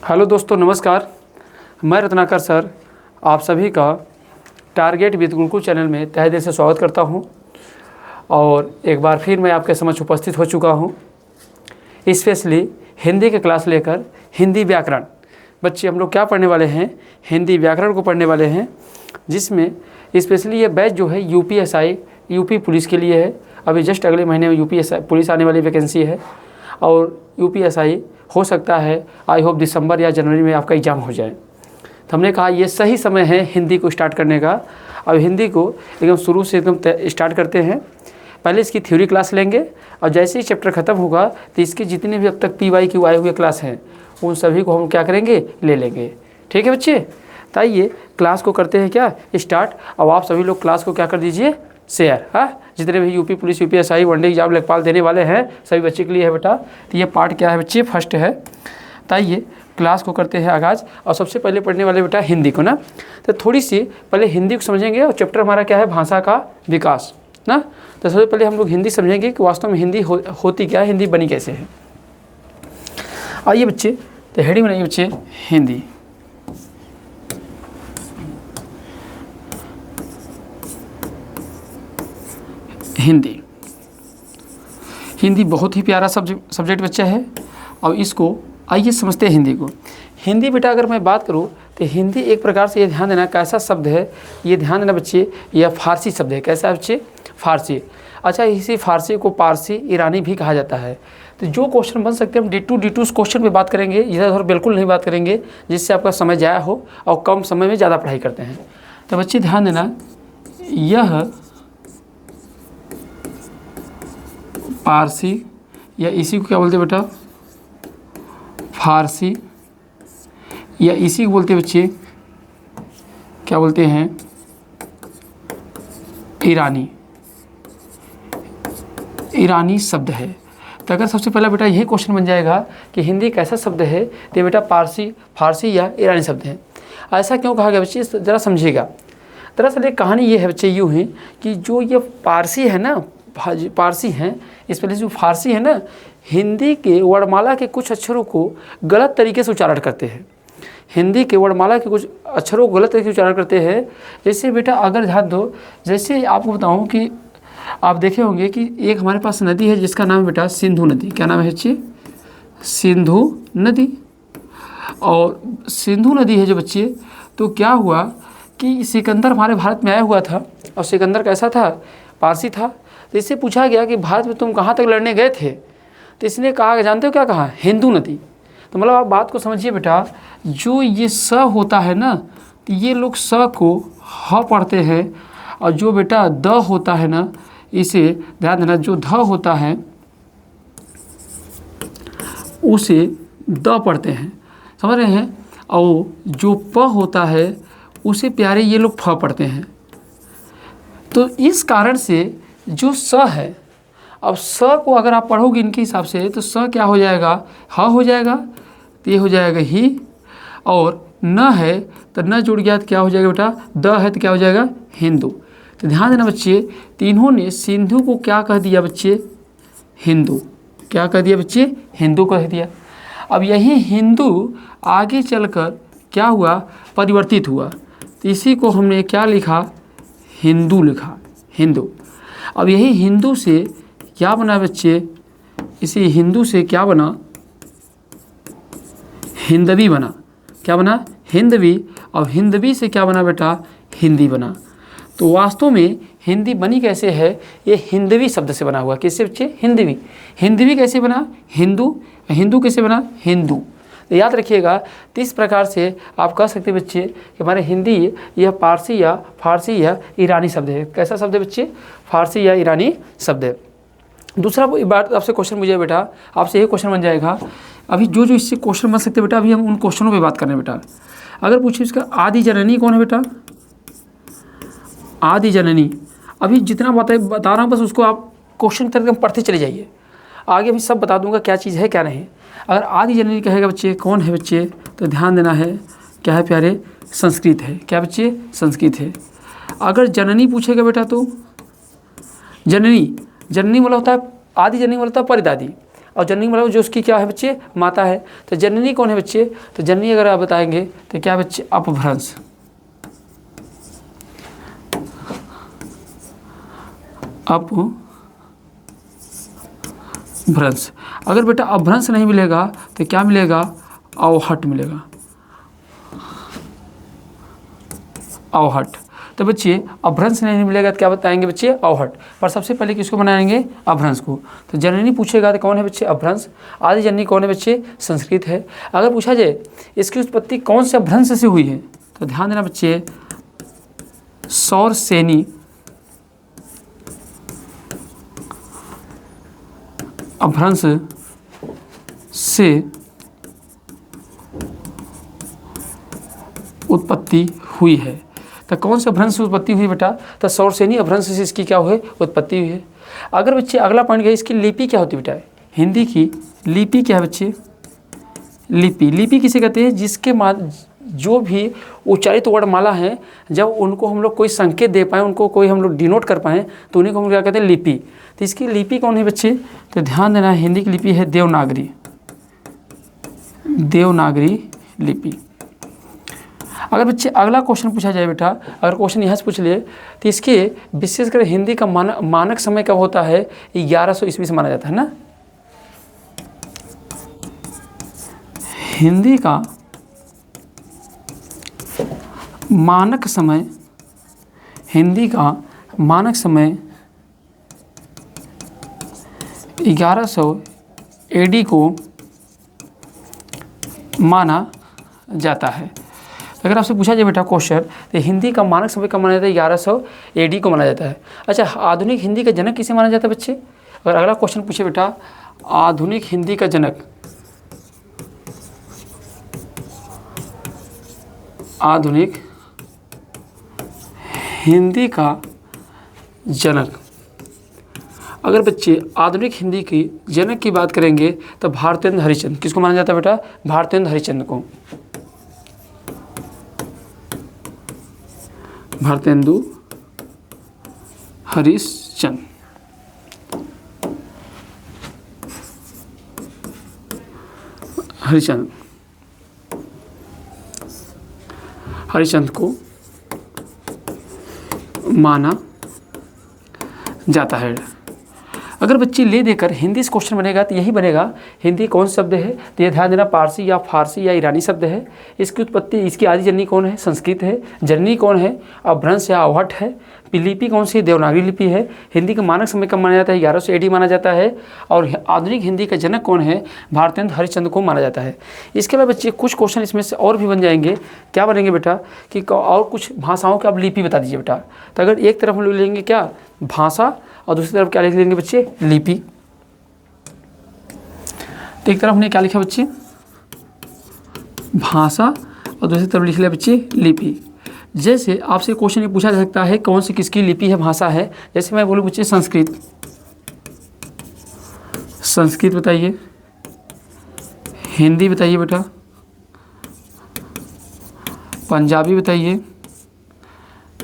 Hello दोस्तों, नमस्कार। मैं रत्नाकर सर आप सभी का टारगेट विद गुरुकुल चैनल में तहे दिल से स्वागत करता हूं। और एक बार फिर मैं आपके समक्ष उपस्थित हो चुका हूं, स्पेशली हिंदी के क्लास लेकर। हिंदी व्याकरण बच्चे हम लोग क्या पढ़ने वाले हैं, हिंदी व्याकरण को पढ़ने वाले हैं, जिसमें स्पेशली ये बैच जो है यूपीएसआई यूपी पुलिस के लिए है। अभी जस्ट अगले महीने में यूपीएसआई पुलिस आने वाली वैकेंसी है और यूपीएसआई हो सकता है आई होप दिसंबर या जनवरी में आपका एग्ज़ाम हो जाए। तो हमने कहा ये सही समय है हिंदी को स्टार्ट करने का। अब हिंदी को एकदम शुरू से एकदम स्टार्ट करते हैं। पहले इसकी थ्योरी क्लास लेंगे और जैसे ही चैप्टर ख़त्म होगा तो इसके जितने भी अब तक PYQ आए हुए क्लास हैं उन सभी को हम क्या करेंगे, ले लेंगे। ठीक है बच्चे, तो आइए क्लास को करते हैं क्या स्टार्ट। अब आप सभी लोग क्लास को क्या कर दीजिए, शेयर। हाँ, जितने भी UP police UPSI one day exam लेखपाल देने वाले हैं सभी बच्चे के लिए है बेटा। तो ये पार्ट क्या है बच्चे, फर्स्ट है। तो आइए क्लास को करते हैं आगाज़। और सबसे पहले पढ़ने वाले बेटा हिंदी को ना, तो थोड़ी सी पहले हिंदी को समझेंगे। और चैप्टर हमारा क्या है, भाषा का विकास ना। तो सबसे पहले हम लोग हिंदी समझेंगे कि वास्तव में हिंदी होती क्या है, हिंदी बनी कैसे है। आइए बच्चे, तो हेडिंग बनाइए बच्चे, हिंदी। हिंदी बहुत ही प्यारा सब्जेक्ट बच्चा है। और इसको आइए समझते हैं हिंदी को। हिंदी बेटा अगर मैं बात करूँ तो हिंदी एक प्रकार से, ये ध्यान देना कैसा शब्द है, ये ध्यान देना बच्चे, यह फारसी शब्द है। कैसा है बच्चे, फारसी। अच्छा, इसी फारसी को पारसी ईरानी भी कहा जाता है। तो जो क्वेश्चन बन सकते हैं हम D2 उस क्वेश्चन पे बात करेंगे, इधर उधर बिल्कुल नहीं बात करेंगे जिससे आपका समय जाया हो और कम समय में ज़्यादा पढ़ाई करते हैं। तो बच्चे ध्यान देना, यह पारसी या इसी को क्या बोलते हैं बेटा, फारसी, या इसी को बोलते हैं बच्चे क्या बोलते हैं, ईरानी शब्द है। तो अगर सबसे पहला बेटा यही क्वेश्चन बन जाएगा कि हिंदी कैसा शब्द है, तो बेटा पारसी, फारसी या ईरानी शब्द है। ऐसा क्यों कहा गया बच्चे, ज़रा समझिएगा। दरअसल एक कहानी ये है बच्चे, यूँ है कि जो ये पारसी है ना, पारसी हैं, इस पहले जो फारसी है ना, हिंदी के वर्णमाला के कुछ अक्षरों को गलत तरीके से उच्चारण करते हैं। हिंदी के वर्णमाला के कुछ अक्षरों को गलत तरीके से उच्चारण करते हैं। जैसे बेटा अगर ध्यान दो, जैसे आपको बताऊं कि आप देखे होंगे कि एक हमारे पास नदी है जिसका नाम है बेटा सिंधु नदी। क्या नाम है बच्चे, सिंधु नदी। और सिंधु नदी है जो बच्चे, तो क्या हुआ कि सिकंदर हमारे भारत में आया हुआ था। और सिकंदर कैसा था, पारसी था। तो इससे पूछा गया कि भारत में तुम कहाँ तक लड़ने गए थे, तो इसने कहा, जानते हो क्या कहा, हिंदू नदी। तो मतलब आप बात को समझिए बेटा, जो ये स होता है ना, तो ये लोग स को ह पढ़ते हैं, और जो बेटा द होता है ना, इसे ध्यान देना, जो ध होता है उसे द पढ़ते हैं, समझ रहे हैं। और जो प होता है उसे प्यारे ये लोग फ पढ़ते हैं। तो इस कारण से जो स है, अब स को अगर आप पढ़ोगे इनके हिसाब से तो स क्या हो जाएगा, ह हो जाएगा, तो ये हो जाएगा ही। और न है तो न जुड़ गया तो क्या हो जाएगा बेटा, द है तो क्या हो जाएगा, हिंदू। तो ध्यान देना बच्चे, तीनों ने सिंधु को क्या कह दिया बच्चे, हिंदू। क्या कह दिया बच्चे, हिंदू कह दिया। अब यही हिंदू आगे चलकर क्या हुआ, परिवर्तित हुआ। तो इसी को हमने क्या लिखा, हिंदू लिखा, हिंदू। अब यही हिंदू से क्या बना बच्चे, इसी हिंदू से क्या बना, हिंदवी बना। क्या बना, हिंदवी। और हिंदवी से क्या बना बेटा, हिंदी बना। तो वास्तव में हिंदी बनी कैसे है, ये हिंदवी शब्द से बना हुआ। किससे बच्चे, हिंदवी। हिंदवी कैसे बना, हिंदू। हिंदू कैसे बना, हिंदू। तो याद रखिएगा, तो इस प्रकार से आप कह सकते हैं बच्चे कि हमारे हिंदी यह पारसी या फारसी या ईरानी शब्द है। कैसा शब्द है बच्चे, फारसी या ईरानी शब्द है। दूसरा बात आपसे क्वेश्चन मुझे बेटा, आपसे यही क्वेश्चन बन जाएगा। अभी जो जो इससे क्वेश्चन बन सकते हैं बेटा, अभी हम उन क्वेश्चनों पे बात कर रहे हैं बेटा। अगर पूछिए इसका आदि जननी कौन है बेटा, आदि जननी। अभी जितना बता रहा हूँ बस उसको आप क्वेश्चन की तरह पढ़ते चले जाइए, आगे अभी सब बता दूंगा क्या चीज़ है क्या नहीं। अगर आदि जननी कहेगा बच्चे कौन है बच्चे, तो ध्यान देना है क्या है प्यारे, संस्कृत है। क्या बच्चे, संस्कृत है। अगर जननी पूछेगा बेटा तो जननी, जननी वाला होता है, आदि जननी वाला होता है परिदादी। और जननी मतलब जो उसकी क्या है बच्चे, माता है। तो जननी कौन है बच्चे, तो जननी अगर आप बताएंगे तो क्या बच्चे, अपभ्रंश। अपभ्रंश। अगर बेटा अपभ्रंश नहीं मिलेगा तो क्या मिलेगा, अवहट मिलेगा, अवहट। तो बच्चे अपभ्रंश नहीं मिलेगा तो क्या बताएंगे बच्चे, अवहट। पर सबसे पहले किसको बनाएंगे, अपभ्रंश को। तो जननी पूछेगा तो कौन है बच्चे, अपभ्रंश। आदि जननी कौन है बच्चे, संस्कृत है। अगर पूछा जाए इसकी उत्पत्ति कौन से अपभ्रंश से हुई है, तो ध्यान देना बच्चे, सौरसेनी अपभ्रंश से उत्पत्ति हुई है। तो कौन से अपभ्रंश से उत्पत्ति हुई बेटा, तो सौरसेनी अपभ्रंश से इसकी क्या हुई, उत्पत्ति हुई है। अगर बच्चे अगला पॉइंट है, इसकी लिपि क्या होती है बेटा, हिंदी की लिपि क्या है बच्चे, लिपि। लिपि किसे कहते हैं, जिसके जो भी उच्चारित वर्णमाला हैं, जब उनको हम लोग कोई संकेत दे पाएँ, उनको कोई हम लोग डिनोट कर पाएँ, तो उन्हीं को हम क्या कहते हैं, लिपि। तो इसकी लिपि कौन है बच्चे, तो ध्यान देना, हिंदी की लिपि है देवनागरी, देवनागरी लिपि। अगर बच्चे अगला क्वेश्चन पूछा जाए बेटा, अगर क्वेश्चन यहाँ से पूछ लिए तो इसके विशेषकर हिंदी का मानक समय कब होता है, 1100 ईस्वी से माना जाता है ना। हिंदी का मानक समय, हिंदी का मानक समय 1100 AD को माना जाता है। अगर आपसे पूछा जाए बेटा क्वेश्चन, तो हिंदी का मानक समय कब माना जाता है, 1100 AD को माना जाता है। अच्छा, आधुनिक हिंदी का जनक किसे माना जाता है बच्चे। अगर अगला क्वेश्चन पूछे बेटा, आधुनिक हिंदी का जनक, आधुनिक हिंदी का जनक, अगर बच्चे आधुनिक हिंदी की जनक की बात करेंगे तो भारतेंदु हरिश्चंद्र। किसको माना जाता है बेटा, भारतेंदु हरिश्चंद्र को, भारतेंदु हरिश्चंद्र। हरिश्चंद्र को माना जाता है। अगर बच्चे ले देकर हिंदी से क्वेश्चन बनेगा तो यही बनेगा, हिंदी कौन शब्द है, तो ये ध्यान देना, पारसी या फारसी या ईरानी शब्द है। इसकी उत्पत्ति, इसकी आदि जननी कौन है, संस्कृत है। जननी कौन है, अपभ्रंश या अवहट है। लिपि कौन सी, देवनागरी लिपि है। हिंदी का मानक समय कब माना जाता है, 1100 AD माना जाता है। और आधुनिक हिंदी का जनक कौन है, भारतेंदु हरिश्चंद्र को माना जाता है। इसके अलावा बच्चे कुछ क्वेश्चन इसमें से और भी बन जाएंगे। क्या बनेंगे बेटा, कि और कुछ भाषाओं की आप लिपि बता दीजिए बेटा। तो अगर एक तरफ हम लोग लेंगे क्या, भाषा, और दूसरी तरफ क्या लिख लेंगे बच्चे, लिपि। तो एक तरफ हमने क्या लिखा बच्चे, भाषा, और दूसरी तरफ लिख लिया बच्चे लिपि। जैसे आपसे क्वेश्चन ये पूछा जा सकता है कौन सी किसकी लिपि है, भाषा है। जैसे मैं बोलूँ बच्चे संस्कृत, संस्कृत बताइए, हिंदी बताइए बेटा, पंजाबी बताइए,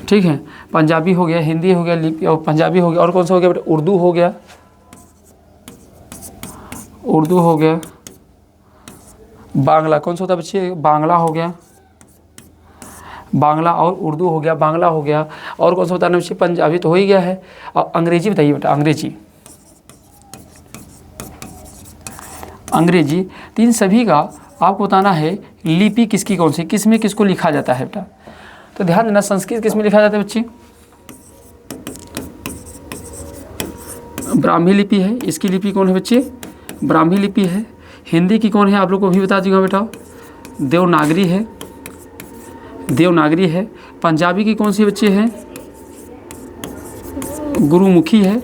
ठीक है, पंजाबी हो गया, हिंदी हो गया, लिपि और पंजाबी हो गया, और कौन सा हो गया बेटा, उर्दू हो गया, उर्दू हो गया, बांग्ला, कौन सा होता है बच्चे, बांग्ला हो गया, बांग्ला और उर्दू हो गया, बांग्ला हो गया, और कौन सा बताना बच्चे, पंजाबी तो हो ही गया है। और अंग्रेजी बताइए बेटा, अंग्रेजी, अंग्रेजी। तीन सभी का आपको बताना है लिपि किसकी कौन सी, किस में किसको लिखा जाता है बेटा। तो ध्यान देना, संस्कृत किस में लिखा जाता है बच्चे, ब्राह्मी लिपि है। इसकी लिपि कौन है बच्चे, ब्राह्मी लिपि है। हिंदी की कौन है, आप लोग को भी बता दूंगा बेटा, देवनागरी है, देवनागरी है। पंजाबी की कौन सी बच्चे है, गुरुमुखी है।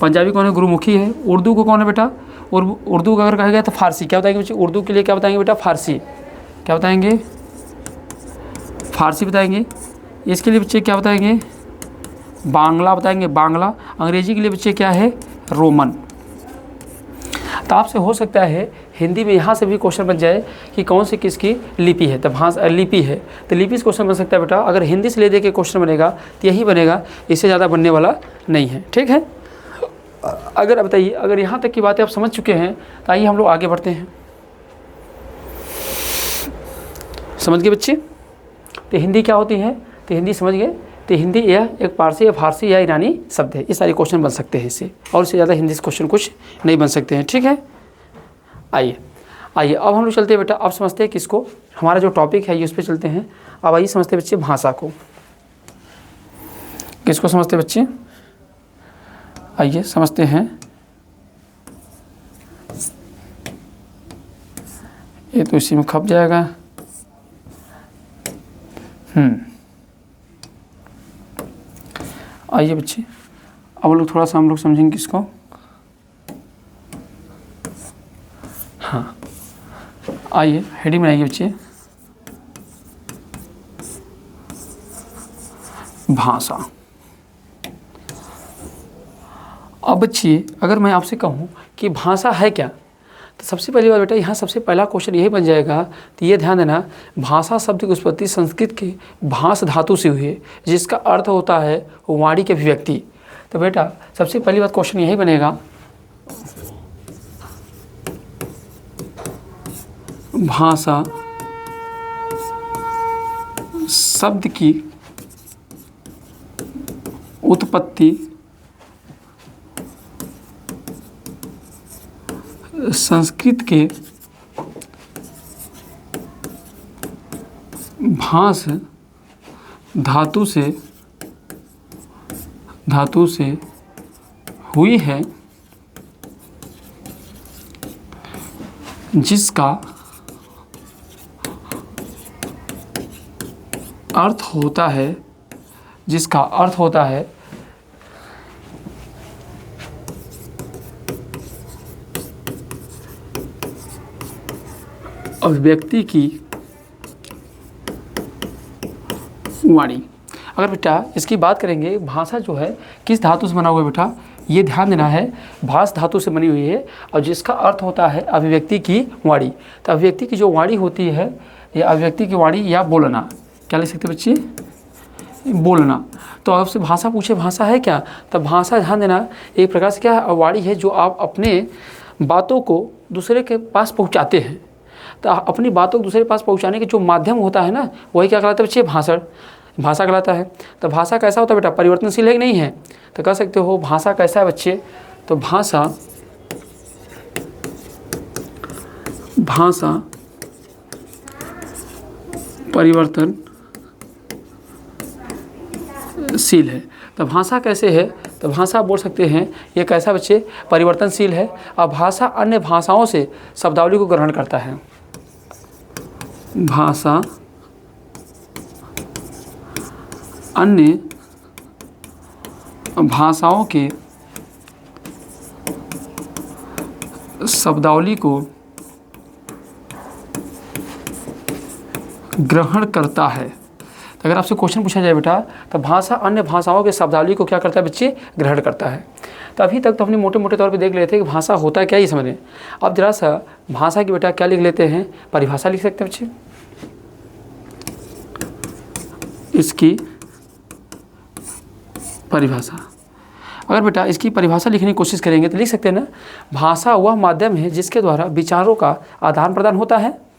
पंजाबी कौन है, गुरुमुखी है। उर्दू को कौन है बेटा, उर्दू का अगर कहा गया तो फारसी। क्या बताएंगे बच्चे, उर्दू के लिए क्या बताएंगे बेटा, फारसी। क्या बताएंगे, फारसी बताएंगे। इसके लिए बच्चे क्या बताएंगे, बांग्ला बताएंगे, बांग्ला। अंग्रेजी के लिए बच्चे क्या है, रोमन। तो आपसे हो सकता है हिंदी में यहाँ से भी क्वेश्चन बन जाए कि कौन सी किसकी लिपि है, तो भाषा लिपि है, तो लिपि से क्वेश्चन बन सकता है बेटा। अगर हिंदी से ले दे के क्वेश्चन बनेगा तो यही बनेगा, इससे ज़्यादा बनने वाला नहीं है, ठीक है। अगर बताइए, अगर यहाँ तक की बातें आप समझ चुके हैं तो आइए हम लोग आगे बढ़ते हैं। समझ गए बच्चे? तो हिंदी क्या होती है? तो हिंदी समझ गए? तो हिंदी यह एक पारसी या फारसी या ईरानी शब्द है। ये सारे क्वेश्चन बन सकते हैं इससे, और इससे ज़्यादा हिंदी से क्वेश्चन कुछ नहीं बन सकते हैं। ठीक है, आइए अब हम लोग चलते हैं बेटा, अब समझते हैं किसको, हमारा जो टॉपिक है ये उस पर चलते हैं। अब आइए समझते हैं बच्चे भाषा को। किसको समझते हैं बच्चे? आइए समझते हैं। ये तो इसी में खप जाएगा। आइए बच्चे, अब लोग थोड़ा सा हम लोग समझेंगे किसको। हाँ, आइए हेडिंग बनाइए बच्चे, भाषा। अब बच्चे अगर मैं आपसे कहूँ कि भाषा है क्या, तो सबसे पहली बात बेटा यहाँ सबसे पहला क्वेश्चन यही बन जाएगा। तो ये ध्यान देना, भाषा शब्द की उत्पत्ति संस्कृत के भाष धातु से हुई है, जिसका अर्थ होता है वाणी की अभिव्यक्ति। तो बेटा सबसे पहली बात क्वेश्चन यही बनेगा, भाषा शब्द की उत्पत्ति संस्कृत के भाष धातु से हुई है, जिसका अर्थ होता है अभिव्यक्ति की वाणी। अगर बेटा इसकी बात करेंगे, भाषा जो है किस धातु से बना हुआ है बेटा, ये ध्यान देना है, भाष धातु से बनी हुई है, और जिसका अर्थ होता है अभिव्यक्ति की वाणी। तो अभिव्यक्ति की जो वाणी होती है, ये अभिव्यक्ति की वाणी या बोलना, क्या लिख सकते बच्चे? बोलना। तो आपसे भाषा पूछे भाषा है क्या, तो भाषा ध्यान देना एक प्रकार से क्या है, वाणी है जो आप अपने बातों को दूसरे के पास पहुँचाते हैं। तो अपनी बातों को दूसरे के पास पहुँचाने के जो माध्यम होता है ना, वही क्या कहलाता है बच्चे? भाषा कहलाता है। तो भाषा कैसा होता है बेटा? परिवर्तनशील है कि नहीं है? तो कह सकते हो भाषा कैसा है बच्चे? तो भाषा परिवर्तनशील है। तो भाषा कैसे है? तो भाषा बोल सकते हैं ये कैसा बच्चे? परिवर्तनशील है। और भाषा अन्य भाषाओं से शब्दावली को ग्रहण करता है। भाषा अन्य भाषाओं के शब्दावली को ग्रहण करता है। तो अगर आपसे क्वेश्चन पूछा जाए बेटा, तो भाषा अन्य भाषाओं के शब्दावली को क्या करता है बच्चे? ग्रहण करता है। तो अभी तक तो हमने मोटे मोटे तौर पे देख लेते हैं कि भाषा होता है क्या, ये समझें। अब जरा सा भाषा की बेटा क्या लिख लेते हैं? परिभाषा लिख सकते हैं बच्चे। इसकी परिभाषा, अगर बेटा इसकी परिभाषा लिखने की कोशिश करेंगे तो लिख सकते हैं ना, भाषा वह माध्यम है जिसके द्वारा विचारों का आदान प्रदान होता है।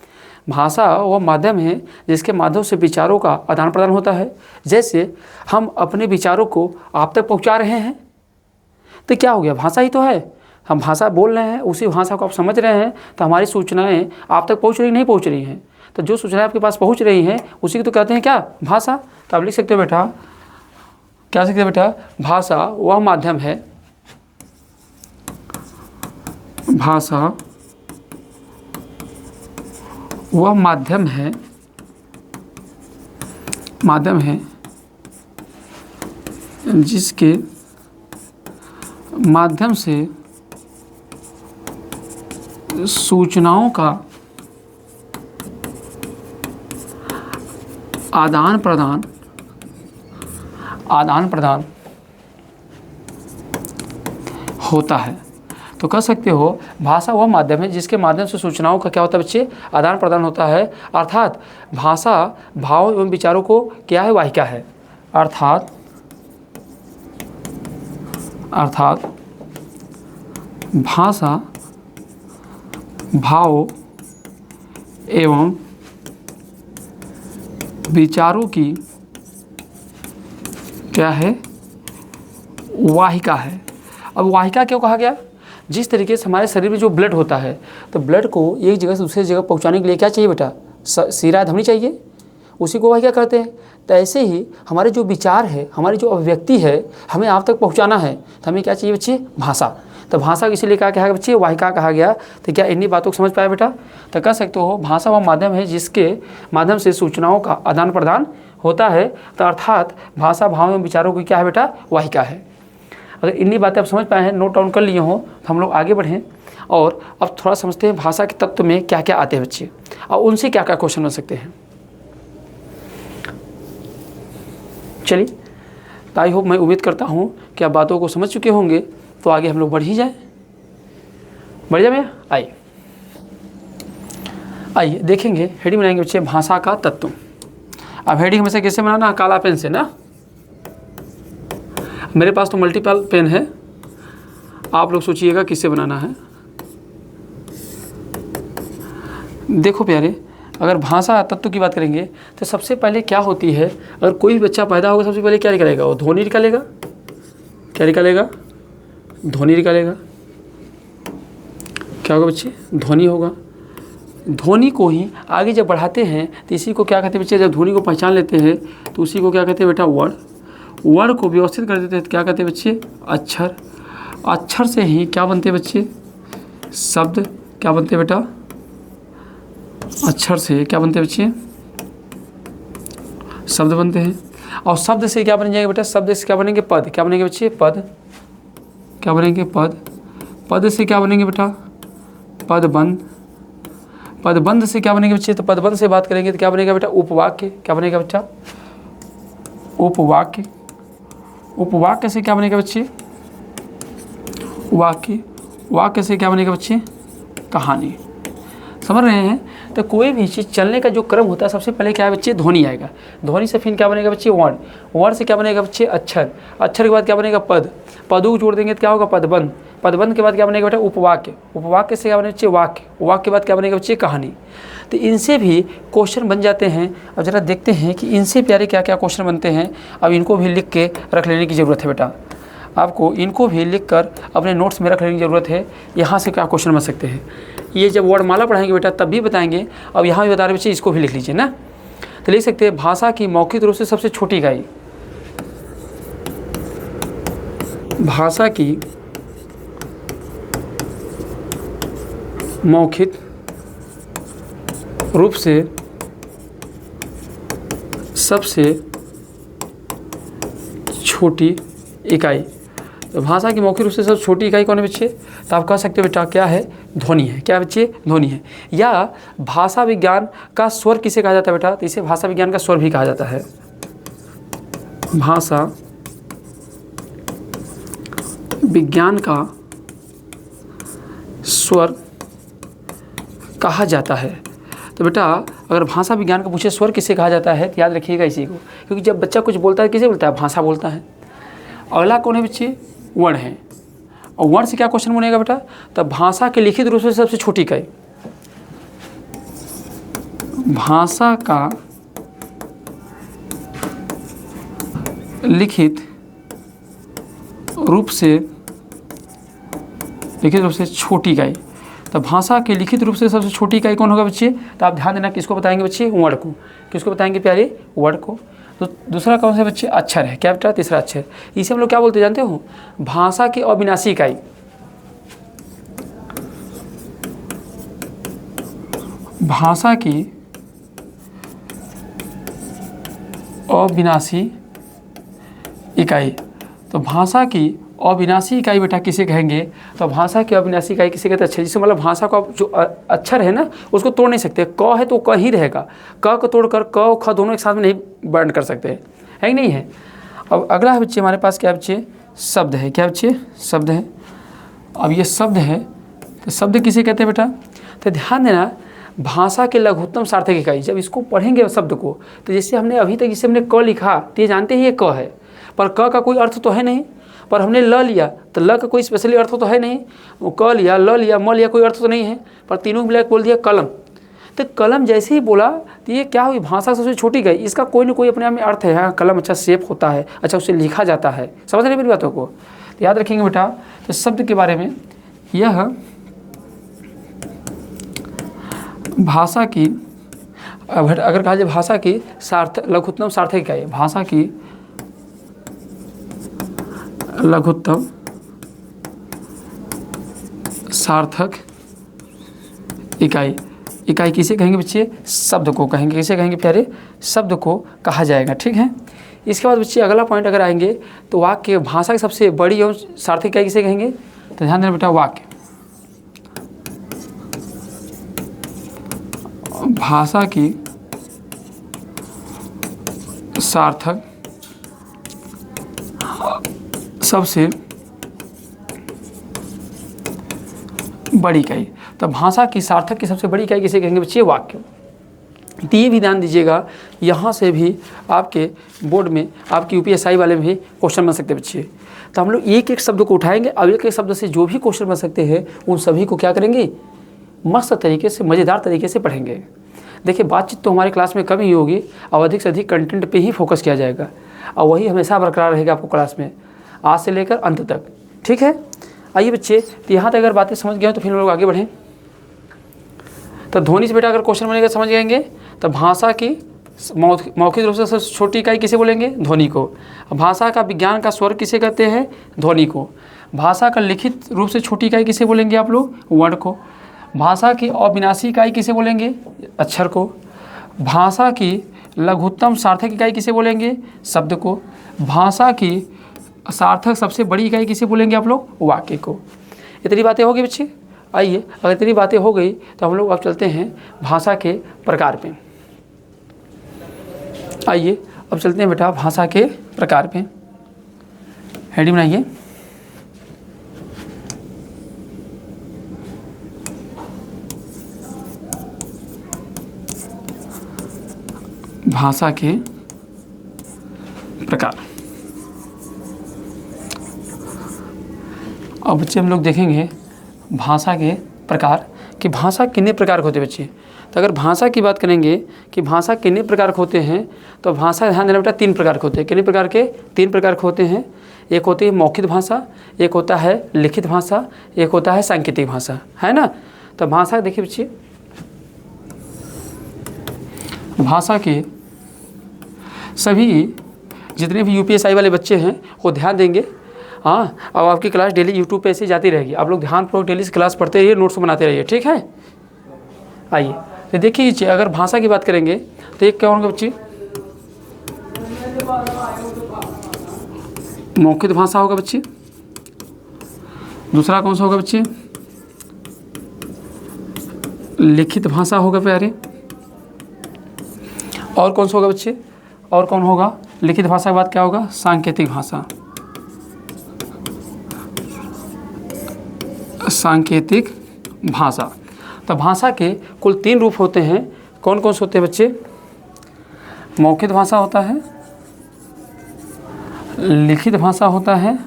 भाषा वह माध्यम है जिसके माध्यम से विचारों का आदान प्रदान होता है। जैसे हम अपने विचारों को आप तक पहुंचा रहे हैं, तो क्या हो गया? भाषा ही तो है। हम भाषा बोल रहे हैं, उसी भाषा को आप समझ रहे हैं, तो हमारी सूचनाएं आप तक पहुंच रही नहीं पहुंच रही हैं? तो जो सूचनाएं आपके पास पहुंच रही हैं उसी को तो कहते हैं क्या? भाषा। तो आप लिख सकते हो बेटा, क्या सकते हैं बेटा? भाषा वह माध्यम है, भाषा वह माध्यम है जिसके माध्यम से सूचनाओं का आदान प्रदान होता है। तो कह सकते हो भाषा वह माध्यम है जिसके माध्यम से सूचनाओं का क्या होता है बच्चे? आदान प्रदान होता है। अर्थात भाषा भाव एवं विचारों को क्या है? वाहिका है। अर्थात भाषा भाव एवं विचारों की क्या है, वाहिका है। अब वाहिका क्यों कहा गया? जिस तरीके से हमारे शरीर में जो ब्लड होता है, तो ब्लड को एक जगह से दूसरी जगह पहुंचाने के लिए क्या चाहिए बेटा? शिरा धमनी चाहिए, उसी को वाहिका कहते हैं। तो ऐसे ही हमारे जो विचार है, हमारी जो अभिव्यक्ति है, हमें आप तक पहुंचाना है, तो हमें क्या चाहिए बच्चे? भाषा। तो भाषा को इसीलिए कहा गया बच्चे वाहिका कहा गया। तो क्या इन्हीं बातों को समझ पाया बेटा? तो कह सकते हो भाषा वह माध्यम है जिसके माध्यम से सूचनाओं का आदान प्रदान होता है। तो अर्थात भाषा भाव एवं विचारों की क्या है बेटा? वाहिका है। अगर इन्हीं बातें आप समझ पाए हैं, नोट डाउन कर लिए हो, तो हम लोग आगे बढ़ें और अब थोड़ा समझते हैं भाषा के तत्व में क्या क्या आते हैं बच्चे, और उनसे क्या क्या क्वेश्चन बन सकते हैं। चलिए, तो आई होप, मैं उम्मीद करता हूँ कि आप बातों को समझ चुके होंगे। तो आगे हम लोग बढ़ ही जाए, बढ़ जाए भैया। आइए देखेंगे, हेडिंग बनाएंगे बच्चे भाषा का तत्व। अब हेडिंग हमेशा कैसे बनाना? काला पेन से ना। मेरे पास तो मल्टीपल पेन है, आप लोग सोचिएगा किससे बनाना है। देखो प्यारे, अगर भाषा तत्व की बात करेंगे तो सबसे पहले क्या होती है, अगर कोई भी बच्चा पैदा होगा सबसे पहले क्या निकालेगा? वो ध्वनि निकालेगा। क्या निकालेगा? ध्वनि निकालेगा। क्या होगा बच्चे? ध्वनि होगा। ध्वनि को ही आगे जब बढ़ाते हैं तो इसी को क्या कहते हैं बच्चे? जब ध्वनि को पहचान लेते हैं तो उसी को क्या कहते हैं बेटा? वर्ड। वर्ड को व्यवस्थित कर देते हैं तो क्या कहते हैं बच्चे? अक्षर। अक्षर से ही क्या बनते हैं बच्चे? शब्द। क्या बनते हैं बेटा? अक्षर से क्या बनते हैं बच्चे? शब्द बनते हैं। और शब्द से क्या बन जाएगा बेटा? शब्द से क्या बनेंगे? पद। क्या बनेंगे बच्चे? पद। क्या बनेंगे? पद। पद से क्या बनेंगे बेटा? पदबंध। पदबंध से क्या बनेंगे बच्चे? तो पदबंध से बात करेंगे तो क्या बनेगा बेटा? उपवाक्य। क्या बनेगा बच्चा? उपवाक्य। उपवाक्य से क्या बनेगा बच्चे? वाक्य। वाक्य से क्या बनेगा बच्चे? कहानी। समझ रहे हैं? तो कोई भी चीज़ चलने का जो क्रम होता है, सबसे पहले क्या है बच्चे? ध्वनि आएगा। ध्वनि से फिर क्या बनेगा बच्चे? वर्ड। वर्ड से क्या बनेगा बच्चे? अक्षर। अक्षर के बाद क्या बनेगा? पद। पदों को जोड़ देंगे तो क्या होगा? पदबंध। पदबंध के बाद क्या बनेगा बेटा? उपवाक्य। उपवाक्य से क्या बनेगा बच्चे? वाक्य। वाक्य के बाद क्या बनेगा बच्चे? कहानी। तो इनसे भी क्वेश्चन बन जाते हैं। अब जरा देखते हैं कि इनसे प्यारे क्या क्या क्वेश्चन बनते हैं। अब इनको भी लिख के रख लेने की ज़रूरत है बेटा, आपको इनको भी लिख कर अपने नोट्स में रख लेने की ज़रूरत है। यहाँ से क्या क्वेश्चन बन सकते हैं, ये जब वर्णमाला पढ़ाएंगे बेटा तब भी बताएंगे। अब यहाँ भी बता रहे बच्चे, इसको भी लिख लीजिए ना। तो लिख सकते हैं भाषा की मौखिक रूप से सबसे छोटी इकाई। भाषा की मौखिक रूप से सबसे छोटी इकाई। तो भाषा की मौखिक रूप से सबसे छोटी इकाई कौन है बच्चे? तो आप कह सकते हो बेटा क्या है? ध्वनि है। क्या बच्चे? ध्वनि है। या भाषा विज्ञान का स्वर किसे कहा जाता है बेटा? तो इसे भाषा विज्ञान का स्वर भी कहा जाता है। भाषा विज्ञान का स्वर कहा जाता है। तो बेटा अगर भाषा विज्ञान का पूछे स्वर किसे कहा जाता है, तो याद रखिएगा इसी को, क्योंकि जब बच्चा कुछ बोलता है किसे बोलता है? भाषा बोलता है। अगला कौन है बच्चे? वर्ण है। और वर्ण से क्या क्वेश्चन बनेगा बेटा? तो भाषा के लिखित रूप से सबसे छोटी इकाई। भाषा का लिखित रूप से छोटी इकाई। तो भाषा के लिखित रूप से सबसे छोटी इकाई कौन होगा बच्चे? तो आप ध्यान देना, किसको बताएंगे बच्चे? वर्ण को। किसको बताएंगे प्यारे? वर्ण को। तो दूसरा कौन सा बच्चे? अक्षर है। क्या बेटा? तीसरा अक्षर। इसे हम लोग क्या बोलते जानते हो? भाषा की अविनाशी इकाई। भाषा की अविनाशी इकाई। तो भाषा की अविनाशी इकाई बेटा किसे कहेंगे? तो भाषा की अविनाशी इकाई किसे कहते हैं? अक्षर। जिससे मतलब भाषा का जो अक्षर है ना, उसको तोड़ नहीं सकते। क है तो क ही रहेगा, क को तोड़कर क और ख दोनों एक साथ में नहीं बर्न कर सकते, है कि नहीं है। अब अगला है बच्चे हमारे पास क्या बच्चे? शब्द है। क्या बच्चे? शब्द है। अब ये शब्द है, तो शब्द किसे कहते हैं बेटा? तो ध्यान देना, भाषा के लघुत्तम सार्थक इकाई। जब इसको पढ़ेंगे शब्द को, तो जैसे हमने अभी तक इसे हमने क लिखा, तो ये जानते ही ये क है, पर क का कोई अर्थ तो है नहीं। पर हमने ल लिया तो ल का कोई स्पेशली अर्थ तो है नहीं, वो क लिया, ल लिया, म लिया, कोई अर्थ तो नहीं है, पर तीनों मिला बोल दिया कलम। तो कलम जैसे ही बोला तो ये क्या हुई, भाषा सबसे छोटी गई, इसका कोई ना कोई अपने आप में अर्थ है। हाँ, कलम अच्छा शेप होता है, अच्छा उससे लिखा जाता है। समझ रहे मेरी बातों को? तो याद रखेंगे बेटा। तो शब्द के बारे में, यह भाषा की, अगर कहा जाए भाषा की सार्थक लघुत्तम सार्थक इकाई, भाषा की लघुत्तम सार्थक इकाई। इकाई किसे कहेंगे बच्चे? शब्द को कहेंगे। किसे कहेंगे प्यारे? शब्द को कहा जाएगा। ठीक है। इसके बाद बच्चे अगला पॉइंट अगर आएंगे तो वाक्य, भाषा की सबसे बड़ी और सार्थक इकाई किसे कहेंगे? तो ध्यान देना बेटा, वाक्य। भाषा की सार्थक सबसे बड़ी इकाई। तो भाषा की सार्थक की सबसे बड़ी इकाई किसे कहेंगे बच्चे? वाक्य। तो ये भी ध्यान दीजिएगा, यहाँ से भी आपके बोर्ड में, आपकी यूपीएसआई वाले में भी क्वेश्चन बन सकते हैं बच्चे। तो हम लोग एक एक शब्द को उठाएंगे, अब एक एक शब्द से जो भी क्वेश्चन बन सकते हैं उन सभी को क्या करेंगे, मस्त तरीके से, मज़ेदार तरीके से पढ़ेंगे। देखिए, बातचीत तो हमारे क्लास में कम ही होगी और अधिक से अधिक कंटेंट पे ही फोकस किया जाएगा, और वही हमेशा बरकरार रहेगा आपको क्लास में, आज से लेकर अंत तक। ठीक है। आइए बच्चे, तो यहाँ तक अगर बातें समझ गए तो फिर हम लोग आगे बढ़ें। तो ध्वनि से बेटा अगर क्वेश्चन बनेगा समझ जाएंगे। तो भाषा की मौखिक रूप से सबसे छोटी इकाई किसे बोलेंगे? ध्वनि को। भाषा का विज्ञान का स्वर किसे कहते हैं? ध्वनि को। भाषा का लिखित रूप से छोटी इकाई किसे बोलेंगे आप लोग? वर्ण को। भाषा की अविनाशी इकाई किसे बोलेंगे? अक्षर को। भाषा की लघुत्तम सार्थक इकाई किसे बोलेंगे? शब्द को। भाषा की सार्थक सबसे बड़ी इकाई किसे बोलेंगे आप लोग? वाक्य को। इतनी बातें होगी बच्चे। आइए, अगर इतनी बातें हो गई तो हम लोग अब चलते हैं भाषा के प्रकार पे। आइए अब चलते हैं बेटा भाषा के प्रकार पे। हेडिंग बनाइए। भाषा के प्रकार। अब बच्चे हम लोग देखेंगे भाषा के प्रकार, कि भाषा कितने प्रकार के होते हैं बच्चे। तो अगर भाषा की बात करेंगे कि भाषा कितने प्रकार के होते हैं, तो भाषा ध्यान देना बेटा 3 प्रकार के होते हैं। कितने प्रकार के? 3 प्रकार के होते हैं। एक होती है मौखिक भाषा, एक होता है लिखित भाषा, एक होता है सांकेतिक भाषा, है ना। तो भाषा देखिए बच्चे, भाषा के सभी जितने भी यूपीएसआई वाले बच्चे हैं वो ध्यान देंगे। हाँ, अब आपकी क्लास डेली यूट्यूब पे ऐसे जाती रहेगी, आप लोग ध्यानपूर्वक डेली से क्लास पढ़ते रहिए, नोट्स बनाते रहिए। ठीक है। आइए तो देखिए, अगर भाषा की बात करेंगे तो एक क्या होंगे बच्चे? मौखिक भाषा होगा बच्चे। दूसरा कौन सा होगा बच्चे? लिखित भाषा होगा प्यारे। और कौन सा होगा बच्चे? और कौन होगा? लिखित भाषा के बाद क्या होगा? सांकेतिक भाषा। सांकेतिक भाषा। तो भाषा के कुल 3 रूप होते हैं। कौन कौन से होते हैं बच्चे? मौखिक भाषा होता है, लिखित भाषा होता है,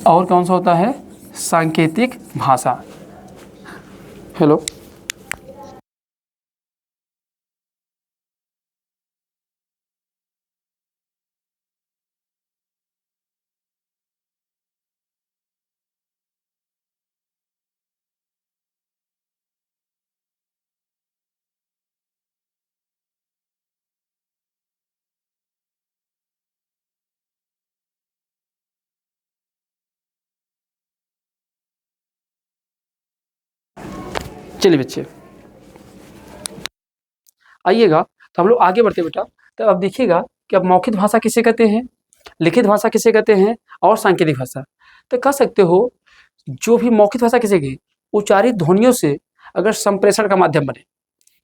और कौन सा होता है? सांकेतिक भाषा। हेलो, चलिए बच्चे आइएगा, तो हम लोग आगे बढ़ते बेटा। तो अब देखिएगा कि अब मौखिक भाषा किसे कहते हैं, लिखित भाषा किसे कहते हैं, और सांकेतिक भाषा। तो कह सकते हो जो भी मौखिक भाषा किसे कही, उच्चारित ध्वनियों से अगर संप्रेषण का माध्यम बने,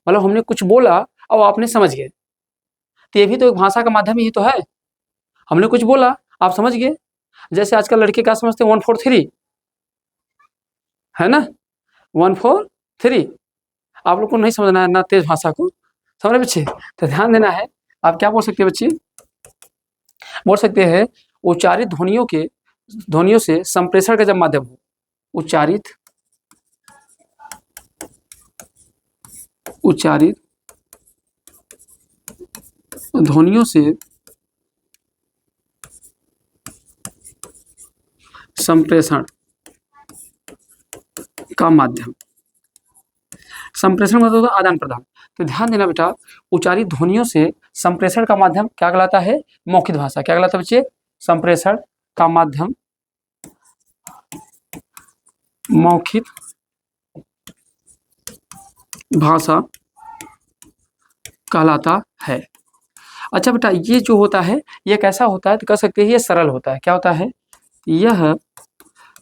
मतलब हमने कुछ बोला और आपने समझ गए, तो ये भी तो एक भाषा का माध्यम ही तो है। हमने कुछ बोला, आप समझ गए। जैसे आजकल लड़के क्या समझते हैं? 1 4 3, है ना। 1 4 3। आप लोग को नहीं समझना है ना तेज भाषा को, समझ रहे बच्चे। तो ध्यान देना है। आप क्या बोल सकते हैं बच्चे? बोल सकते हैं उच्चारित ध्वनियों से संप्रेषण का जब माध्यम हो, उच्चारित ध्वनियों से संप्रेषण का माध्यम, संप्रेषण मतलब होता है आदान प्रदान। तो ध्यान देना बेटा, उच्चारित ध्वनियों से संप्रेषण का माध्यम क्या कहलाता है? मौखिक भाषा। क्या कहलाता है बच्चे? संप्रेषण का माध्यम मौखिक भाषा कहलाता है। अच्छा बेटा, ये जो होता है ये कैसा होता है? तो कह सकते हैं ये सरल होता है। क्या होता है? यह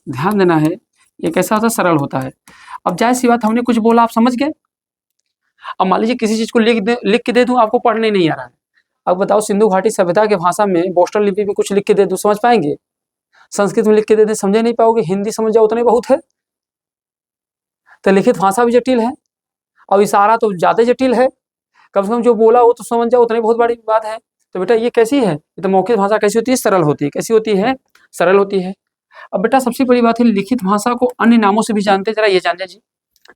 ध्यान देना है, ये कैसा होता है? सरल होता है। अब जाहिर सी बात, हमने कुछ बोला, आप समझ गए। अब मान लीजिए किसी चीज को लिख के दे दूं, आपको पढ़ने नहीं आ रहा है। अब बताओ, सिंधु घाटी सभ्यता के भाषा में बोस्टन लिपि में कुछ लिख के दे दूं, समझ पाएंगे? संस्कृत में लिख के दे दे, समझे नहीं पाओगे। हिंदी समझ जाओ उतना ही बहुत है। तो लिखित भाषा भी जटिल है और इशारा तो ज्यादा जटिल है। कम से कम जो बोला वो तो समझ जाओ, उतनी बहुत बड़ी बात है। तो बेटा ये कैसी है? ये तो मौखिक भाषा कैसी होती है? सरल होती है। कैसी होती है? सरल होती है। अब बेटा सबसे बड़ी बात है, लिखित भाषा को अन्य नामों से भी जानते हैं, जरा ये जान लीजिए।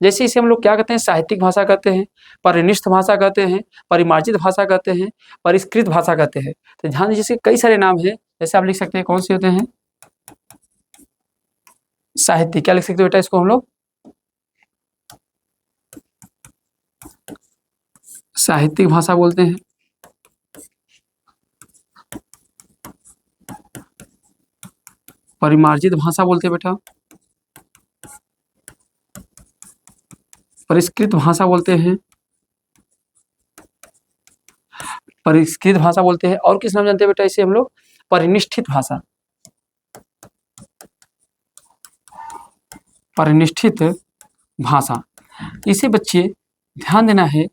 जैसे इसे हम लोग क्या कहते हैं? साहित्यिक भाषा कहते हैं, परिनिष्ठ भाषा कहते हैं, परिमार्जित भाषा कहते हैं, परिष्कृत भाषा कहते हैं। तो ध्यान दीजिए, इसके कई सारे नाम हैं। जैसे आप लिख सकते हैं, कौन से होते हैं? साहित्य। क्या लिख सकते हो बेटा इसको हम लोग? साहित्यिक भाषा बोलते हैं। परिमार्जित भाषा बोलते हैं बेटा। परिष्कृत भाषा बोलते हैं। परिष्कृत भाषा बोलते हैं। और किस नाम जानते हैं बेटा इसे हम लोग? परिनिष्ठित भाषा। परिनिष्ठित भाषा, इसे बच्चे ध्यान देना है,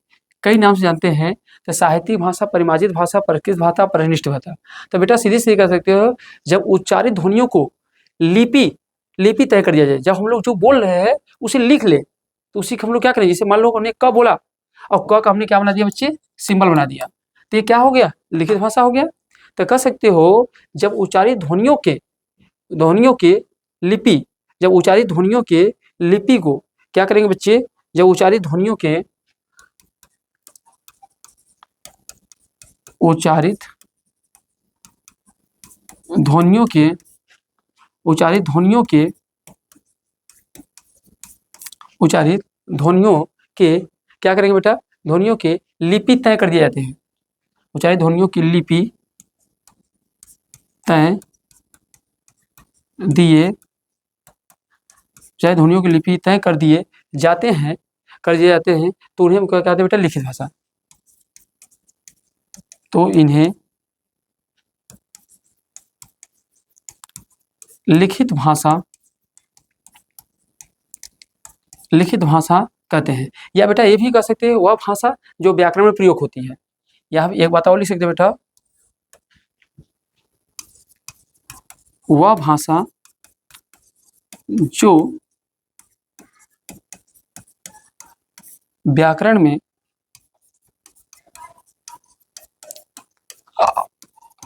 कई नाम से जानते हैं। तो साहित्यिक भाषा, परिमार्जित भाषा, परिष्कृत भाषा, परिनिष्ठ भाषा। तो बेटा सीधे सीधे कह सकते हो, जब उच्चारित ध्वनियों को लिपि तय कर दिया जाए, जब हम लोग जो बोल रहे हैं उसे लिख ले, तो उसी को हम लोग क्या करें? जैसे मान लो हमने क बोला और क का हमने क्या बना दिया बच्चे? सिंबल बना दिया। तो ये क्या हो गया? लिखित भाषा हो गया। तो कह सकते हो, जब उच्चारित ध्वनियों के लिपि, जब उच्चारित ध्वनियों के लिपि को क्या करेंगे बच्चे? जब उच्चारित ध्वनियों के उच्चारित ध्वनियों के क्या करेंगे बेटा? ध्वनियों के लिपि तय कर दिए जाते हैं। उच्चारित ध्वनियों की लिपि तय दिए, चाहे ध्वनियों की लिपि तय कर दिए जाते हैं, तो उन्हें क्या कहते हैं बेटा? लिखित भाषा। तो इन्हें लिखित भाषा कहते हैं। या बेटा ये भी कह सकते हैं, वह भाषा जो व्याकरण में प्रयोग होती है। यहाँ एक बात और लिख सकते हैं बेटा, वह भाषा जो व्याकरण में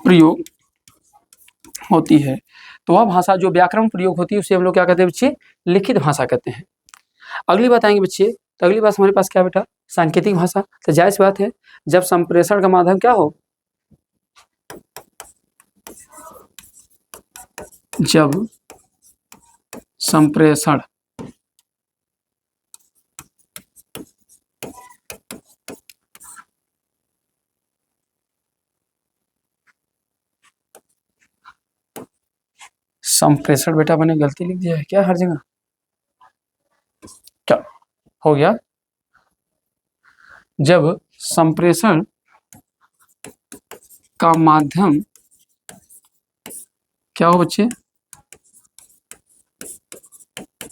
प्रयोग होती है। तो वह भाषा जो व्याकरण प्रयोग होती है उसे हम लोग क्या कहते हैं बच्चे? लिखित भाषा कहते हैं। अगली बात आएंगे बच्चे, तो अगली बात हमारे पास क्या बेटा? सांकेतिक भाषा। तो जाहिर सी बात है, जब संप्रेषण का माध्यम क्या हो? जब संप्रेषण बेटा मैंने गलती लिख दिया है क्या हर जगह? क्या हो गया? जब संप्रेषण का माध्यम क्या हो बच्चे?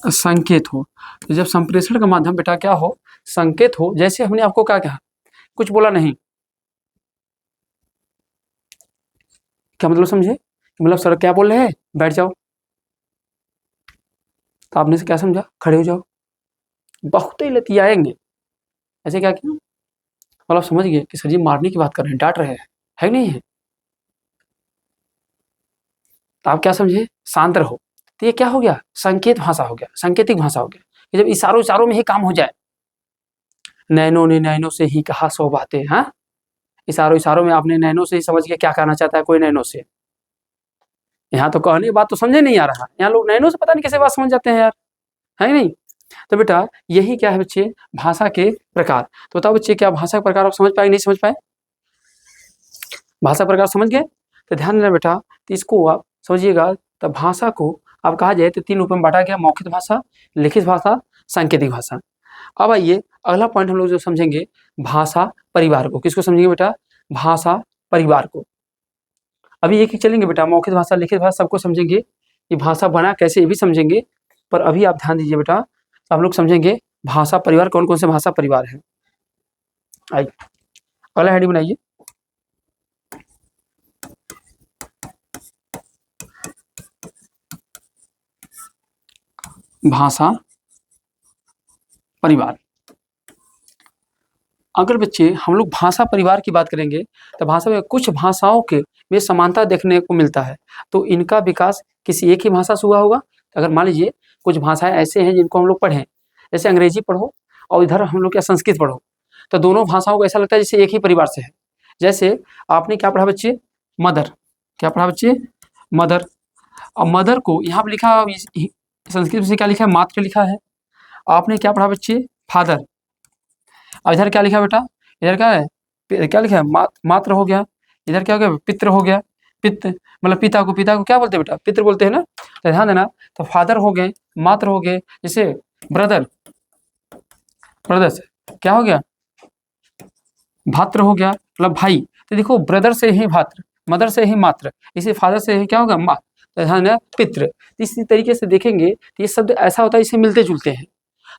संकेत हो। तो जब संप्रेषण का माध्यम बेटा क्या हो? संकेत हो। जैसे हमने आपको क्या कहा? कुछ बोला नहीं, क्या मतलब समझे? मतलब सर क्या बोल रहे हैं? बैठ जाओ। तो आपने से क्या समझा? खड़े हो जाओ। बहुत ही लतियाएंगे। ऐसे क्या किया? मतलब समझ गए कि सर जी मारने की बात कर रहे हैं, डांट रहे हैं, है नहीं है? तो आप क्या समझे, शांत रहो। तो ये क्या हो गया, संकेत भाषा हो गया, सांकेतिक भाषा हो गया। कि जब इशारों इशारों में ही काम हो जाए, नैनो ने नैनो से ही कहा सौ बातें, हाँ, इशारों इशारों में आपने नैनो से ही समझ गया क्या कहना चाहता है कोई नैनो से। यहाँ तो कहने की बात तो समझे नहीं आ रहा, यहाँ लोग नैनो से पता नहीं कैसे बात समझ जाते हैं यार, है नहीं। तो बेटा यही क्या है बच्चे, भाषा के प्रकार। तो बताओ बच्चे, क्या भाषा के प्रकार आप समझ पाए, नहीं समझ पाए? भाषा प्रकार समझ गए? तो ध्यान देना बेटा, तो इसको आप समझिएगा। तो भाषा को अब कहा जाए तो 3 रूप में बांटा गया, मौखिक भाषा, लिखित भाषा, सांकेतिक भाषा। अब आइए अगला पॉइंट हम लोग जो समझेंगे, भाषा परिवार को। किसको समझेंगे बेटा, भाषा परिवार को। अभी एक एक चलेंगे बेटा, मौखिक भाषा, लिखित भाषा सबको समझेंगे, कि भाषा बना कैसे ये भी समझेंगे। पर अभी आप ध्यान दीजिए बेटा, तो हम लोग समझेंगे भाषा परिवार, कौन कौन से भाषा परिवार है। आइए अगला हेडिंग बनाइए, भाषा परिवार। अगर बच्चे हम लोग भाषा परिवार की बात करेंगे, तो भाषा में कुछ भाषाओं के में समानता देखने को मिलता है। तो इनका विकास किसी एक ही भाषा से हुआ होगा। अगर मान लीजिए कुछ भाषाएं ऐसे हैं जिनको हम लोग पढ़ें, जैसे अंग्रेजी पढ़ो और इधर हम लोग क्या संस्कृत पढ़ो, तो दोनों भाषाओं को ऐसा लगता है जैसे एक ही परिवार से है। जैसे आपने क्या पढ़ा बच्चे, मदर, क्या पढ़ा बच्चे, मदर। अब मदर को यहाँ पर लिखा, संस्कृत से क्या लिखा है, मात्र लिखा है। आपने क्या पढ़ा बच्चे, फादर। अब इधर क्या लिखा बेटा, इधर क्या है, क्या लिखा है, मात्र हो गया। इधर क्या हो गया, पितृ हो गया। पित्र मतलब पिता को क्या बोलते हैं बेटा, पितृ बोलते हैं ना। तो ध्यान देना, तो फादर हो गए, मात्र हो गए। जैसे ब्रदर, ब्रदर्स क्या हो गया, भात्र हो गया, मतलब भाई। तो देखो ब्रदर से ही भात्र, मदर से ही मात्र, इसी फादर से ही क्या होगा, माँ। तो ध्यान देना, पितृ। इसी तरीके से देखेंगे तो ये शब्द ऐसा होता है, इसे मिलते जुलते हैं।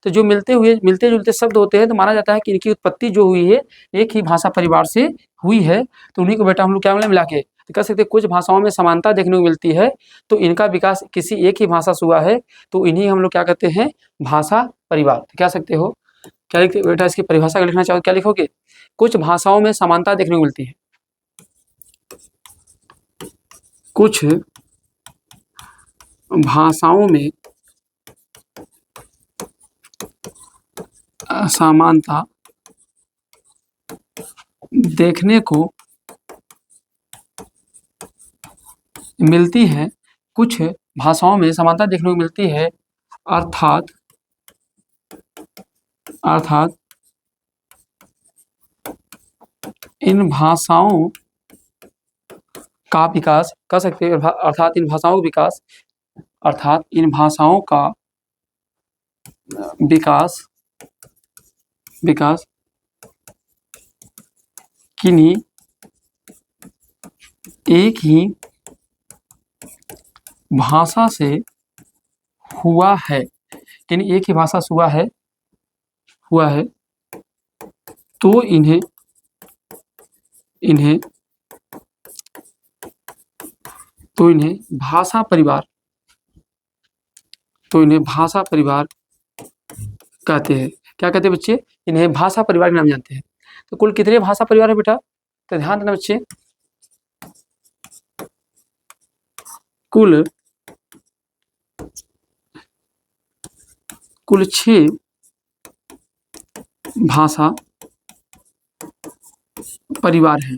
तो जो मिलते जुलते शब्द होते हैं, तो माना जाता है कि इनकी उत्पत्ति जो हुई है एक ही भाषा परिवार से हुई है। तो उन्हीं को बेटा हम लोग क्या मिला के तो कह सकते हैं, कुछ भाषाओं में समानता देखने को मिलती है, तो इनका विकास किसी एक ही भाषा से हुआ है, तो इन्हीं हम लोग क्या कहते हैं, भाषा परिवार। तो क्या सकते हो, क्या लिखते बेटा, इसकी परिभाषा का लिखना चाहो क्या लिखोगे, कुछ भाषाओं में समानता देखने को मिलती है, कुछ भाषाओं में समानता देखने को मिलती है, कुछ भाषाओं में समानता देखने को मिलती है, अर्थात इन भाषाओं का विकास कर सकते हैं, अर्थात इन भाषाओं का विकास, अर्थात इन भाषाओं का विकास किन्हीं एक ही भाषा से हुआ है, किन्हीं एक ही भाषा से हुआ है, तो इन्हें भाषा परिवार, कहते हैं। क्या कहते हैं बच्चे, इन्हें भाषा परिवार के नाम जानते हैं। तो कुल कितने भाषा परिवार है बेटा, तो ध्यान देना बच्चे, कुल 6 भाषा परिवार है।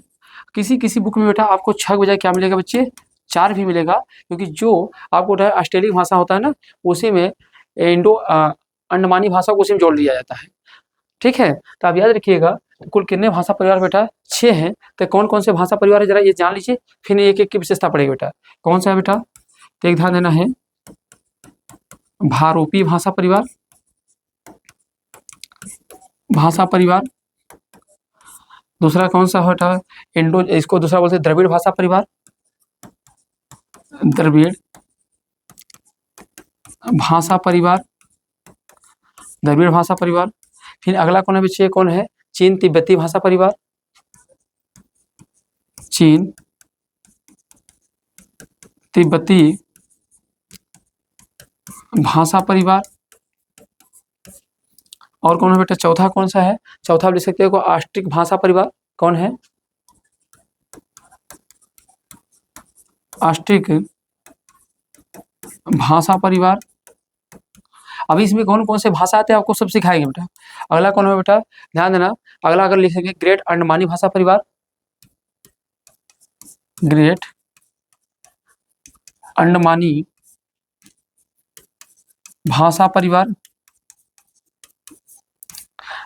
किसी बुक में बेटा आपको 6 के बजाय क्या मिलेगा बच्चे, 4 भी मिलेगा, क्योंकि जो आपको ऑस्ट्रेलियन भाषा होता है ना, उसी में इंडो अंडमानी भाषा को उसी में जोड़ लिया जाता है। ठीक है, तो आप याद रखिएगा, कुल कितने भाषा परिवार बेटा, 6 हैं। तो कौन कौन से भाषा परिवार है जरा ये जान लीजिए, फिर एक एक की विशेषता पड़ेगी बेटा। कौन सा है बेटा, तो एक ध्यान देना है, भारोपी भाषा परिवार, दूसरा कौन सा बेटा, इसको दूसरा बोलते हैं द्रविड़ भाषा परिवार, द्रविड़ भाषा परिवार। फिर अगला कौन है बच्चे, कौन है, चीन तिब्बती भाषा परिवार, चीन तिब्बती भाषा परिवार। और कौन है बेटा, चौथा कौन सा है, चौथा लिख सकते हो ऑस्ट्रिक भाषा परिवार। कौन है, ऑस्ट्रिक भाषा परिवार। अभी इसमें कौन कौन से भाषा आते हैं आपको सब सिखाएंगे बेटा। अगला कौन है बेटा, ध्यान देना, अगला अगर लिखेंगे ग्रेट अंडमानी भाषा परिवार, ग्रेट अंडमानी भाषा परिवार,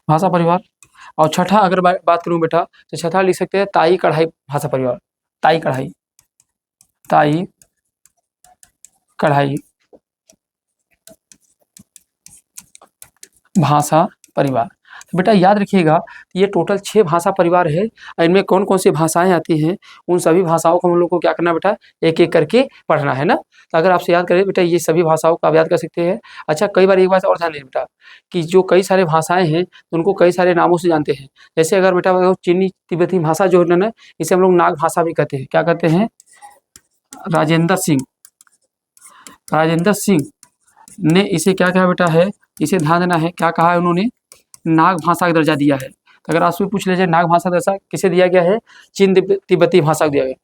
भाषा परिवार। और छठा अगर बात करूं बेटा तो छठा लिख सकते हैं ताई कढ़ाई भाषा परिवार, ताई कढ़ाई, ताई कढ़ाई भाषा परिवार। तो बेटा याद रखिएगा ये टोटल 6 भाषा परिवार है। इनमें कौन कौन सी भाषाएं आती हैं उन सभी भाषाओं को हम लोग को क्या करना बेटा, एक एक करके पढ़ना है ना। तो अगर आपसे याद करें बेटा ये सभी भाषाओं को आप याद कर सकते हैं। अच्छा कई बार एक बात और ध्यान दें बेटा कि जो कई सारे भाषाएं हैं उनको कई सारे नामों से जानते हैं। जैसे अगर बेटा चीनी तिब्बती भाषा जो है ना इसे हम लोग नाग भाषा भी कहते हैं। क्या कहते हैं, राजेंद्र सिंह, राजेंद्र सिंह ने इसे क्या कहा बेटा है, इसे ध्यान देना है, क्या कहा है उन्होंने, नाग भाषा का दर्जा दिया है। तो अगर आपसे पूछ लीजिए नाग भाषा का दर्जा किसे दिया गया है, चीन तिब्बती भाषा को दिया गया।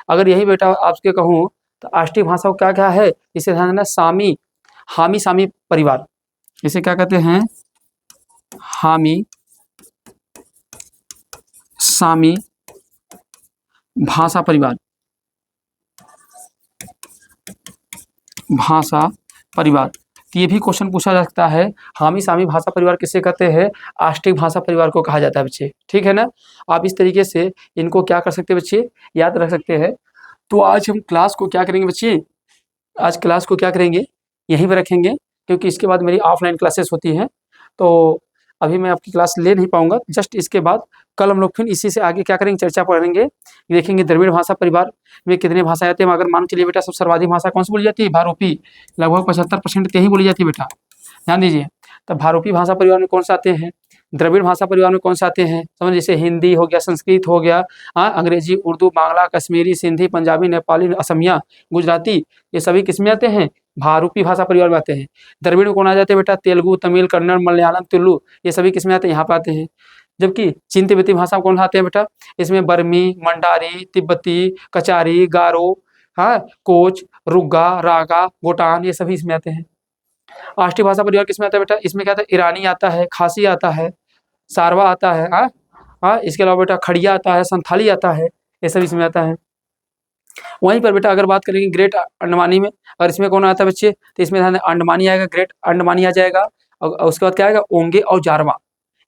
अगर यही बेटा आपसे कहूँ तो राष्ट्रीय भाषा को क्या कहा है, इसे ध्यान देना, सामी, हामी सामी परिवार, इसे क्या कहते हैं, हामी सामी भाषा परिवार, भाषा परिवार। तो ये भी क्वेश्चन पूछा जा सकता है, हामी सामी भाषा परिवार किसे कहते हैं, आष्टिक भाषा परिवार को कहा जाता है बच्चे। ठीक है ना, आप इस तरीके से इनको क्या कर सकते हैं बच्चे, याद रख सकते हैं। तो आज हम क्लास को क्या करेंगे बच्चे, आज क्लास को क्या करेंगे, यहीं पर रखेंगे क्योंकि इसके बाद मेरी ऑफलाइन क्लासेस होती हैं। तो अभी मैं आपकी क्लास ले नहीं पाऊंगा। जस्ट इसके बाद कल हम लोग फिर इसी से आगे क्या करेंगे, चर्चा पढ़ेंगे, देखेंगे द्रविड़ भाषा परिवार में कितने भाषाएं आती हैं। अगर मान चलिए बेटा सब सर्वाधिक भाषा कौन सी बोली जाती है, भारोपी, लगभग 75% यही बोली जाती है बेटा, ध्यान दीजिए। तब भारोपी भाषा परिवार में कौन से आते हैं, द्रविड़ भाषा परिवार में कौन से आते हैं, समझ, जैसे हिंदी हो गया, संस्कृत हो गया, हाँ, अंग्रेजी, उर्दू, बांग्ला, कश्मीरी, सिंधी, पंजाबी, नेपाली, असमिया, गुजराती, ये सभी किसमें आते हैं, भारूपी भाषा परिवार में आते हैं। द्रविड़ में कौन आ जाते हैं बेटा, तेलुगु, तमिल, कन्नड़, मलयालम, तुलु, ये सभी किसमें आते हैं, यहाँ पर आते हैं। जबकि चीन तिब्बती भाषा में कौन आते हैं बेटा, इसमें बर्मी, मंडारी, तिब्बती, कचारी, गारो, हाँ, कोच, रुग्गा, रागा, गोटान, ये सभी इसमें आते हैं। राष्ट्रीय भाषा परिवार किसमें आता है बेटा, इसमें क्या आता है, ईरानी आता है, खासी आता है, सारवा आता है, हाँ हाँ, इसके अलावा बेटा खड़िया आता है, संथाली आता है, ये सब इसमें आता है। वहीं पर बेटा अगर बात करेंगे ग्रेट अंडमानी में, और इसमें कौन आता है बच्चे, तो इसमें अंडमानी आएगा, ग्रेट अंडमानी आ जाएगा, और उसके बाद क्या आएगा, ओंगे और जारवा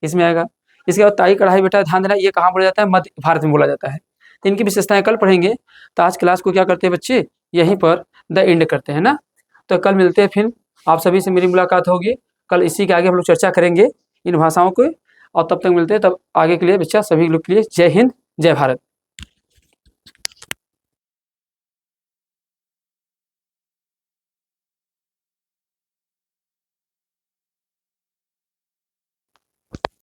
इसमें आएगा। इसके बाद ताई कढ़ाई बेटा ध्यान देना, ये कहाँ बोला जाता है, मध्य भारत में बोला जाता है। तो इनकी विशेषताएं कल पढ़ेंगे। तो आज क्लास को क्या करते हैं बच्चे, यहीं पर द एंड करते हैं ना। तो कल मिलते हैं, फिर आप सभी से मेरी मुलाकात होगी। कल इसी के आगे हम लोग चर्चा करेंगे इन भाषाओं को, और तब तक मिलते हैं। तब आगे के लिए बच्चा सभी लोग के लिए जय हिंद, जय भारत।